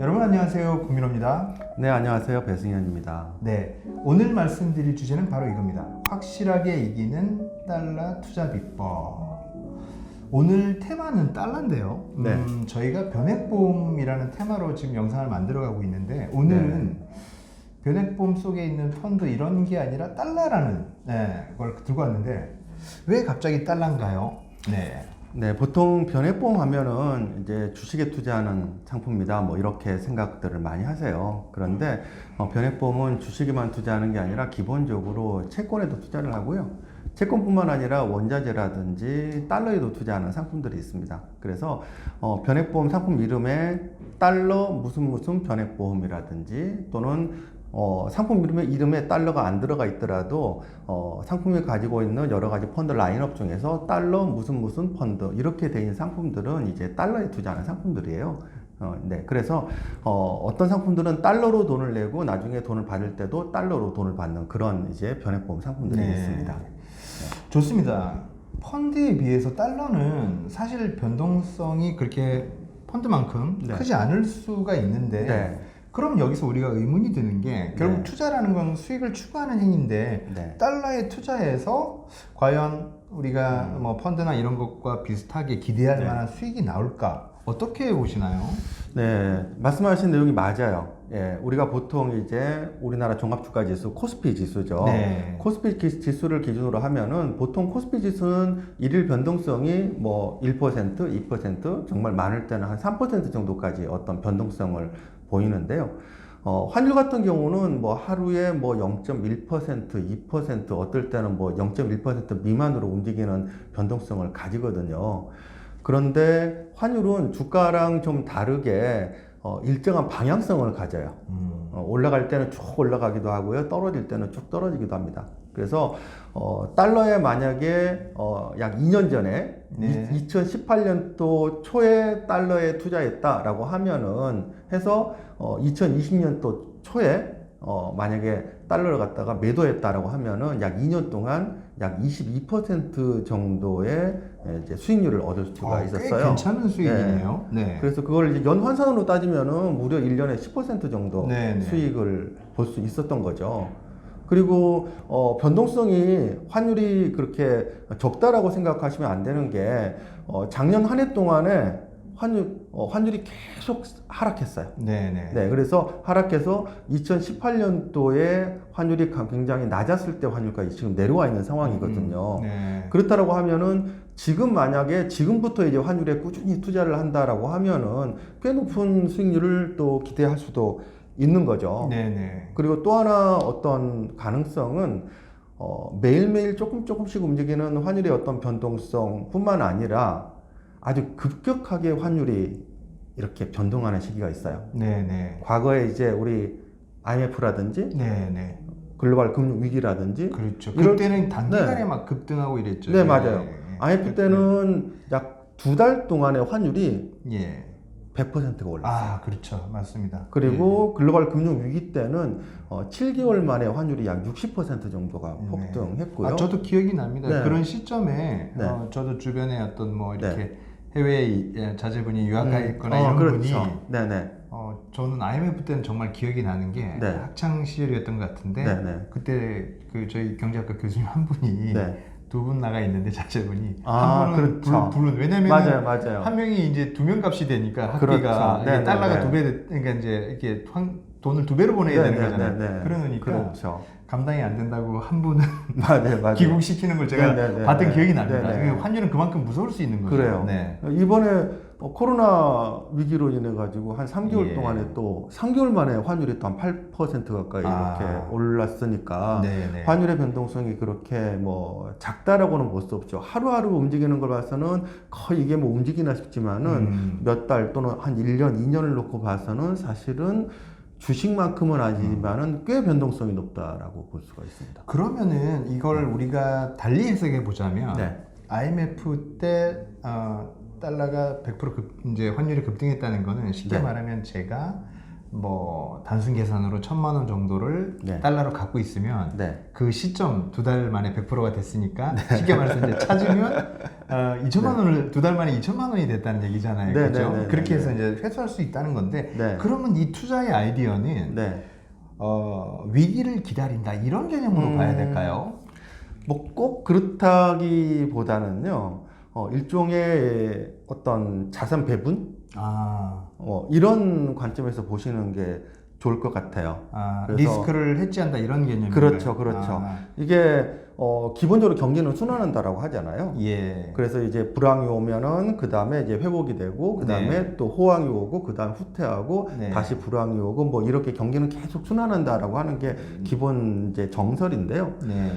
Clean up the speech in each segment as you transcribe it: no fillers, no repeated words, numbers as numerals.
여러분 안녕하세요. 구민호입니다. 네, 안녕하세요. 배승현입니다. 네, 오늘 말씀드릴 주제는 바로 이겁니다. 확실하게 이기는 달러 투자 비법. 오늘 테마는 달러인데요. 네. 저희가 변액보험이라는 테마로 지금 영상을 만들어가고 있는데 오늘은 변액보험 속에 있는 펀드 이런 게 아니라 달러라는 걸 들고 왔는데 왜 갑자기 달러인가요? 네, 보통 변액보험 하면은 이제 주식에 투자하는 상품이다, 뭐 이렇게 생각들을 많이 하세요. 그런데 변액보험은 주식에만 투자하는 게 아니라 기본적으로 채권에도 투자를 하고요. 채권뿐만 아니라 원자재라든지 달러에도 투자하는 상품들이 있습니다. 그래서 변액보험 상품 이름에 달러 무슨 변액보험이라든지 또는 상품 이름에 달러가 안 들어가 있더라도 상품이 가지고 있는 여러 가지 펀드 라인업 중에서 달러 무슨 펀드 이렇게 되어 있는 상품들은 이제 달러에 투자하는 상품들이에요. 네, 그래서 어떤 상품들은 달러로 돈을 내고 나중에 돈을 받을 때도 달러로 돈을 받는 그런 이제 변액보험 상품들이 있습니다. 좋습니다. 펀드에 비해서 달러는 사실 변동성이 그렇게 펀드만큼 크지 않을 수가 있는데 그럼 여기서 우리가 의문이 드는 게 결국 투자라는 건 수익을 추구하는 행위인데 달러에 투자해서 과연 우리가 뭐 펀드나 이런 것과 비슷하게 기대할 만한 수익이 나올까? 어떻게 보시나요? 네, 말씀하신 내용이 맞아요. 예, 우리가 보통 이제 우리나라 종합주가지수 코스피 지수죠. 코스피 지수를 기준으로 하면은 보통 코스피 지수는 일일 변동성이 뭐 1%, 2% 정말 많을 때는 한 3% 정도까지 어떤 변동성을 보이는데요. 환율 같은 경우는 뭐 하루에 뭐 0.1%, 2%, 어떨 때는 뭐 0.1% 미만으로 움직이는 변동성을 가지거든요. 그런데 환율은 주가랑 좀 다르게 일정한 방향성을 가져요. 올라갈 때는 쭉 올라가기도 하고요. 떨어질 때는 쭉 떨어지기도 합니다. 그래서 달러에 만약에 약 2년 전에 2018년도 초에 달러에 투자했다라고 하면은 해서 2020년도 초에 만약에 달러를 갖다가 매도했다라고 하면은 약 2년 동안 약 22% 정도의 이제 수익률을 얻을 수가 있었어요. 꽤 괜찮은 수익이네요. 그래서 그걸 이제 연환산으로 따지면은 무려 1년에 10% 정도 수익을 볼 수 있었던 거죠. 그리고 변동성이 환율이 그렇게 적다라고 생각하시면 안 되는 게 작년 한 해 동안에 환율이 계속 하락했어요. 그래서 하락해서 2018년도에 환율이 굉장히 낮았을 때 환율까지 지금 내려와 있는 상황이거든요. 그렇다라고 하면은 지금 만약에 지금부터 이제 환율에 꾸준히 투자를 한다라고 하면은 꽤 높은 수익률을 또 기대할 수도 있는 거죠. 그리고 또 하나 어떤 가능성은 매일매일 조금씩 움직이는 환율의 어떤 변동성뿐만 아니라 아주 급격하게 환율이 이렇게 변동하는 시기가 있어요. 과거에 이제 우리 IMF라든지 글로벌 금융 위기라든지 그때는 단기간에 막 급등하고 이랬죠. 네, 맞아요. IMF 때는 약 두 달 동안의 환율이 100%가 올랐어요. 그렇죠. 맞습니다. 그리고 글로벌 금융 위기 때는 7개월 만에 환율이 약 60% 정도가 폭등했고요. 저도 기억이 납니다. 그런 시점에 저도 주변에 어떤 뭐 이렇게 해외에 자제분이 유학 가 있거나 이런 분이 저는 IMF 때는 정말 기억이 나는 게 학창 시절이었던 것 같은데 그때 그 저희 경제학과 교수님 한 분이 두 분 나가 있는데 자제분이 한 분은 불은 왜냐면 한 명이 이제 두 명 값이 되니까 학비가 달러가 두 배 그러니까 이제 이렇게 돈을 두 배로 보내야 되는 거잖아요. 그러니까 감당이 안 된다고 한 분은 귀국시키는 걸 제가 봤던 기억이 납니다. 환율은 그만큼 무서울 수 있는 거죠. 그래요. 이번에 코로나 위기로 인해 가지고 한 3개월 동안에 또 3개월 만에 환율이 또 한 8% 가까이 이렇게 올랐으니까 환율의 변동성이 그렇게 뭐 작다라고는 볼 수 없죠. 하루하루 움직이는 걸 봐서는 거의 이게 뭐 움직이나 싶지만은 몇 달 또는 한 1년, 2년을 놓고 봐서는 사실은 주식만큼은 아니지만은 꽤 변동성이 높다라고 볼 수가 있습니다. 그러면은 이걸 우리가 달리 해석해 보자면 IMF 때 달러가 100% 이제 환율이 급등했다는 거는 쉽게 말하면 제가 뭐 단순 계산으로 1,000만 원 정도를 네. 달러로 갖고 있으면 네. 그 시점 2달 만에 100%가 됐으니까 쉽게 말해서 이제 찾으면 2천만 원을 2달 만에 2천만 원이 됐다는 얘기잖아요. 네, 그렇죠? 네, 네, 그렇게 네, 해서 이제 회수할 수 있다는 건데 네. 그러면 이 투자의 아이디어는 네. 위기를 기다린다 이런 개념으로 봐야 될까요? 뭐 꼭 그렇다기보다는요. 일종의 어떤 자산 배분? 이런 관점에서 보시는 게 좋을 것 같아요. 리스크를 해지한다 이런 개념이에요. 그렇죠, 그렇죠. 이게 기본적으로 경기는 순환한다라고 하잖아요. 예. 그래서 이제 불황이 오면은 그 다음에 이제 회복이 되고 그 다음에 네. 또 호황이 오고 그 다음 후퇴하고 네. 다시 불황이 오고 뭐 이렇게 경기는 계속 순환한다라고 하는 게 기본 이제 정설인데요. 네.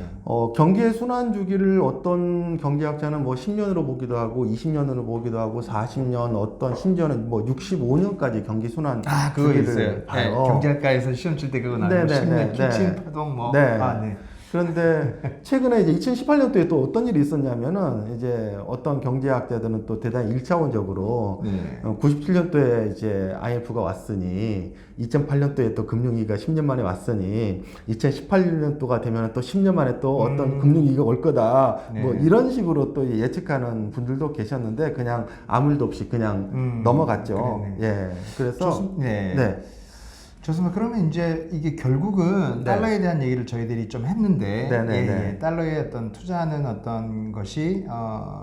경기의 순환 주기를 어떤 경제학자는 뭐 10년으로 보기도 하고 20년으로 보기도 하고 40년 어떤 심지어는 뭐 65년까지 경기 순환 그거 주기를 있어요. 봐요. 네, 경제학과에서 시험 칠 때 그거 나와요. 10년 키친 파동 뭐. 네. 네. 그런데 최근에 이제 2018년도에 또 어떤 일이 있었냐면은 이제 어떤 경제학자들은 또 대단히 1차원적으로 97년도에 이제 IMF가 왔으니 2008년도에 또 금융위기가 10년 만에 왔으니 2018년도가 되면 또 10년 만에 또 어떤 금융위기가 올 거다. 네. 뭐 이런 식으로 또 예측하는 분들도 계셨는데 그냥 아무 일도 없이 그냥 넘어갔죠. 그러네. 예. 그래서 네. 좋습니다. 그러면 이제 이게 결국은 달러에 대한 얘기를 저희들이 좀 했는데 예, 달러에 어떤 투자하는 어떤 것이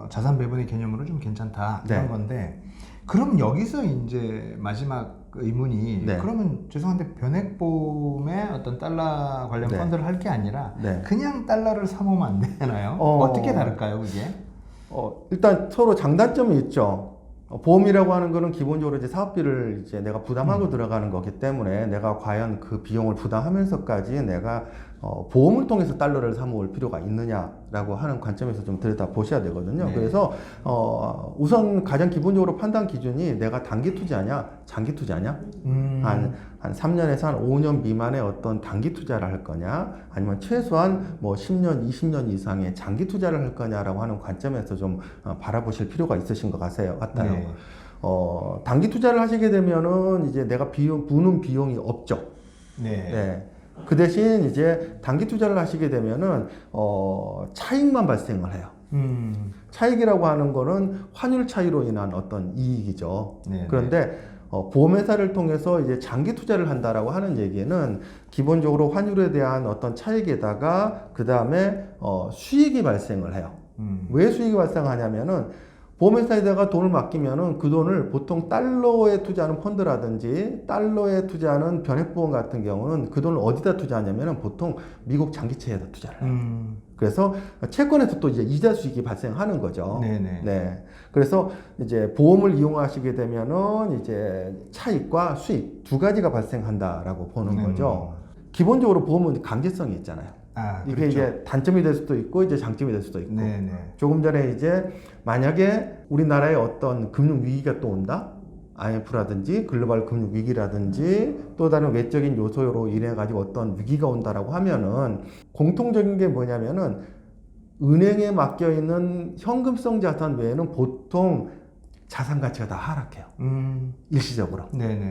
자산 배분의 개념으로 좀 괜찮다 이런 건데 그럼 여기서 이제 마지막 의문이 그러면 죄송한데 변액보험에 어떤 달러 관련 펀드를 할 게 아니라 그냥 달러를 사모으면 안 되나요? 어떻게 다를까요, 그게? 일단 서로 장단점이 있죠. 보험이라고 하는 거는 기본적으로 이제 사업비를 이제 내가 부담하고 들어가는 거기 때문에 내가 과연 그 비용을 부담하면서까지 내가 보험을 통해서 달러를 사모을 필요가 있느냐라고 하는 관점에서 좀 들여다 보셔야 되거든요. 그래서 우선 가장 기본적으로 판단 기준이 내가 단기 투자냐, 장기 투자냐, 한 3년에서 한 5년 미만의 어떤 단기 투자를 할 거냐, 아니면 최소한 뭐 10년, 20년 이상의 장기 투자를 할 거냐라고 하는 관점에서 좀 바라보실 필요가 있으신 것 같아요. 단기 투자를 하시게 되면은 이제 내가 부는 비용이 없죠. 그 대신 이제 단기 투자를 하시게 되면은 차익만 발생을 해요. 차익이라고 하는 거는 환율 차이로 인한 어떤 이익이죠. 그런데 보험회사를 통해서 이제 장기 투자를 한다라고 하는 얘기는 기본적으로 환율에 대한 어떤 차익에다가 그 다음에 수익이 발생을 해요. 왜 수익이 발생하냐면은 보험회사에다가 돈을 맡기면은 그 돈을 보통 달러에 투자하는 펀드라든지 달러에 투자하는 변액보험 같은 경우는 그 돈을 어디다 투자하냐면은 보통 미국 장기채에다 투자를 해요. 그래서 채권에서 또 이제 이자 수익이 발생하는 거죠. 그래서 이제 보험을 이용하시게 되면은 이제 차익과 수익 두 가지가 발생한다라고 보는 거죠. 기본적으로 보험은 강제성이 있잖아요. 이게 그렇죠. 이제 단점이 될 수도 있고 이제 장점이 될 수도 있고 조금 전에 이제 만약에 우리나라에 어떤 금융 위기가 또 온다 IMF라든지 글로벌 금융 위기라든지 또 다른 외적인 요소로 인해 가지고 어떤 위기가 온다라고 하면은 공통적인 게 뭐냐면은 은행에 맡겨 있는 현금성 자산 외에는 보통 자산 가치가 다 하락해요. 일시적으로.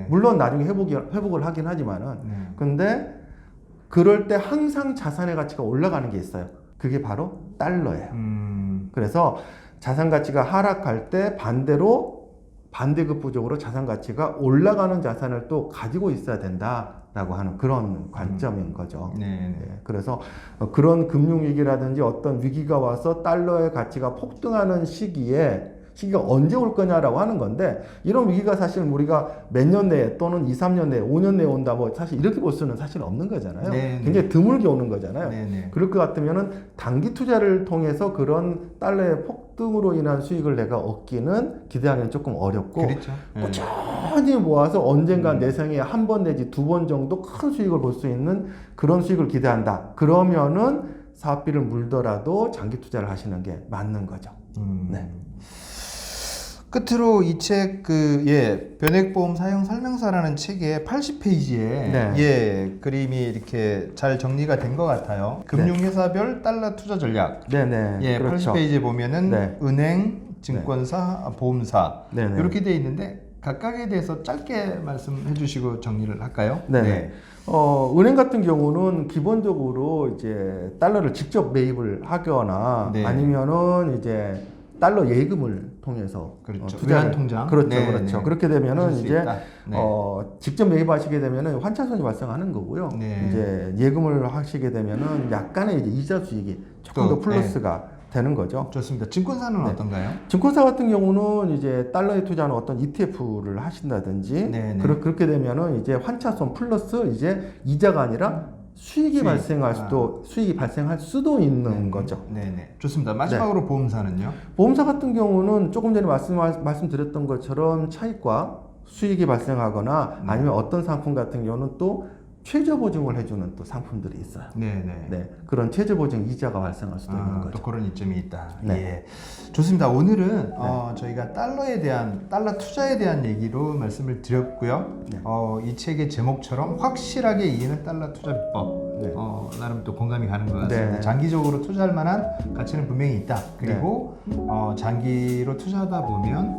물론 나중에 회복을 하긴 하지만은 근데 그럴 때 항상 자산의 가치가 올라가는 게 있어요. 그게 바로 달러예요. 그래서 자산 가치가 하락할 때 반대로 반대급부적으로 자산 가치가 올라가는 자산을 또 가지고 있어야 된다라고 하는 그런 관점인 거죠. 그래서 그런 금융위기라든지 어떤 위기가 와서 달러의 가치가 폭등하는 시기가 언제 올 거냐라고 하는 건데 이런 위기가 사실 우리가 몇 년 내에 또는 2, 3년 내에 5년 내에 온다 뭐 사실 이렇게 볼 수는 사실 없는 거잖아요. 굉장히 드물게 오는 거잖아요. 그럴 것 같으면은 단기 투자를 통해서 그런 달러의 폭등으로 인한 수익을 내가 얻기는 기대하기는 조금 어렵고 꾸준히 모아서 언젠가 내 생에 한 번 내지 두 번 정도 큰 수익을 볼 수 있는 그런 수익을 기대한다. 그러면은 사업비를 물더라도 장기 투자를 하시는 게 맞는 거죠. 끝으로 이 책 변액보험 사용 설명서라는 책의 80페이지에 그림이 이렇게 잘 정리가 된 것 같아요. 금융회사별 달러 투자 전략. 그렇죠. 80페이지에 보면은 은행, 증권사, 보험사 이렇게 돼 있는데 각각에 대해서 짧게 말씀해 주시고 정리를 할까요? 네. 은행 같은 경우는 기본적으로 이제 달러를 직접 매입을 하거나 네. 아니면은 이제 달러 예금을 통해서 그렇죠. 투자를 통장. 그렇죠, 네, 그렇죠. 네. 그렇게 되면은 이제 네. 직접 매입하시게 되면은 환차손이 발생하는 거고요. 네. 이제 예금을 하시게 되면은 약간의 이제 이자 수익이 조금 더 플러스가 되는 거죠. 좋습니다. 증권사는 어떤가요? 증권사 같은 경우는 이제 달러에 투자하는 어떤 ETF를 하신다든지 그렇게 되면은 이제 환차손 플러스 이제 이자가 아니라 수익이 발생할 수도 있는 거죠. 네네. 좋습니다. 마지막으로 보험사는요? 보험사 같은 경우는 조금 전에 말씀드렸던 것처럼 차익과 수익이 발생하거나 아니면 어떤 상품 같은 경우는 또 최저 보증을 해주는 또 상품들이 있어요. 네, 그런 최저 보증 이자가 발생할 수도 있는 거죠. 또 그런 이점이 있다. 예, 좋습니다. 오늘은 저희가 달러 투자에 대한 얘기로 말씀을 드렸고요. 이 책의 제목처럼 확실하게 이해는 달러 투자 비법. 나름 또 공감이 가는 것 같습니다. 장기적으로 투자할 만한 가치는 분명히 있다. 그리고 장기로 투자하다 보면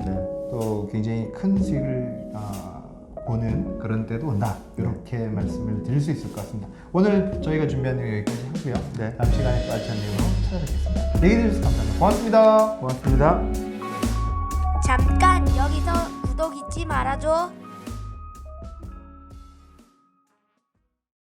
또 굉장히 큰 수익을 보는 그런 때도 온다. 이렇게 말씀을 드릴 수 있을 것 같습니다. 오늘 저희가 준비한 내용 여기까지 하고요. 다음 시간에 또 알찬 내용으로 찾아뵙겠습니다. 얘기 해주셔서 감사합니다. 고맙습니다. 고맙습니다. 잠깐 여기서 구독 잊지 말아줘.